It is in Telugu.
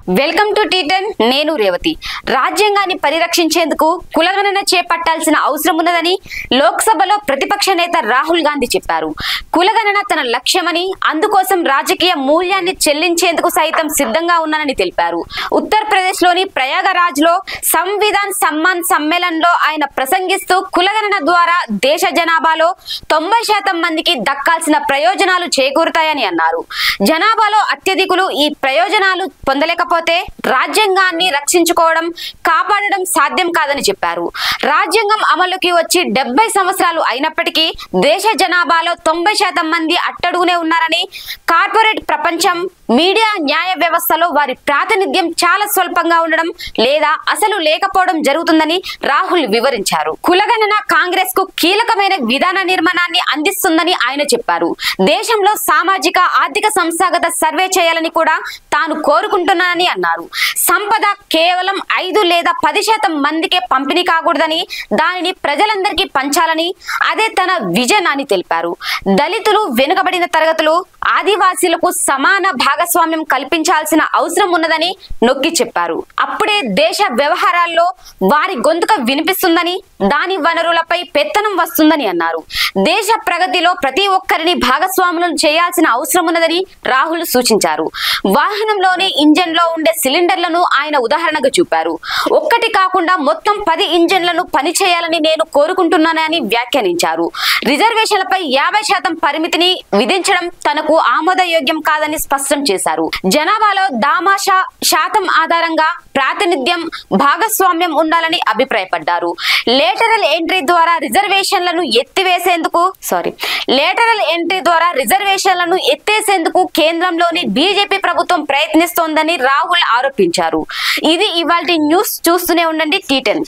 వెల్కమ్ టు టీ10 నేను రేవతి. రాజ్యాంగాన్ని పరిరక్షించేందుకు కులగణన చేపట్టాల్సిన అవసరం ఉన్నదని లోక్సభలో ప్రతిపక్ష నేత రాహుల్ గాంధీ చెప్పారు. కులగణన తన లక్ష్యమని, అందుకోసం రాజకీయ మూల్యాన్ని చెల్లించేందుకు సైతం సిద్ధంగా ఉన్నానని తెలిపారు. ఉత్తరప్రదేశ్ లోని ప్రయాగరాజ్ లో సంవిధాన్ సమ్మాన్ సమ్మేళనంలో ఆయన ప్రసంగిస్తూ కులగణన ద్వారా దేశ జనాభాలో 90% మందికి దక్కాల్సిన ప్రయోజనాలు చేకూరుతాయని అన్నారు. జనాభాలో అత్యధికులు ఈ ప్రయోజనాలు పొందలేకపోతే రాజ్యాంగాన్ని రక్షించుకోవడం, కాపాడడం సాధ్యం కాదని చెప్పారు. రాజ్యాంగం అమలుకి వచ్చి 70 సంవత్సరాలు అయినప్పటికీ దేశ జనాభాలో 90% మంది అట్టడుగునే ఉన్నారని, కార్పొరేట్ ప్రపంచం, మీడియా, న్యాయ వ్యవస్థలో వారి ప్రాతినిధ్యం చాలా స్వల్పంగా ఉండడం లేదా అసలు లేకపోవడం జరుగుతుందని రాహుల్ వివరించారు. కులగణన కాంగ్రెస్ కు కీలకమైన విధాన నిర్మాణాన్ని అందిస్తుందని ఆయన చెప్పారు. దేశంలో సామాజిక, ఆర్థిక సంస్థాగత సర్వే చేయాలని కూడా తాను కోరుకుంటున్నానని అన్నారు. సంపద కేవలం 5 లేదా 10% మందికే పంపిణీ కాకూడదని, దానిని ప్రజలందరికీ పంచాలని అదే తన విజన్ అని తెలిపారు. దళితులు, వెనుకబడిన తరగతులు, ఆదివాసీలకు సమాన భాగస్వామ్యం కల్పించాల్సిన అవసరం ఉన్నదని నొక్కి చెప్పారు. అప్పుడే దేశ వ్యవహారాల్లో వారి గొంతుక వినిపిస్తుందని, దాని వనరులపై పెత్తనం వస్తుందని అన్నారు. దేశ ప్రగతిలో ప్రతి ఒక్కరిని భాగస్వాములను చేయాల్సిన అవసరం ఉన్నదని రాహుల్ సూచించారు. వాహనంలోని ఇంజన్ లో ఉండే సిలిండర్లను ఆయన ఉదాహరణగా చూపారు. ఒక్కటి కాకుండా మొత్తం 10 ఇంజన్లను పనిచేయాలని నేను కోరుకుంటున్నానని వ్యాఖ్యానించారు. రిజర్వేషన్లపై 50% పరిమితిని విధించడం తనకు ఆమోదయోగ్యం కాదని స్పష్టం చేశారు. జనాభాలో దామాషా శాతం ఆధారంగా ప్రాతినిధ్యం, భాగస్వామ్యం ఉండాలని అభిప్రాయపడ్డారు. లేటరల్ ఎంట్రీ ద్వారా రిజర్వేషన్లను ఎత్తేసేందుకు కేంద్రంలోని బీజేపీ ప్రభుత్వం ప్రయత్నిస్తోందని రాహుల్ ఆరోపించారు. ఇది ఇవాల్టి న్యూస్. చూస్తూనే ఉండండి టీ10.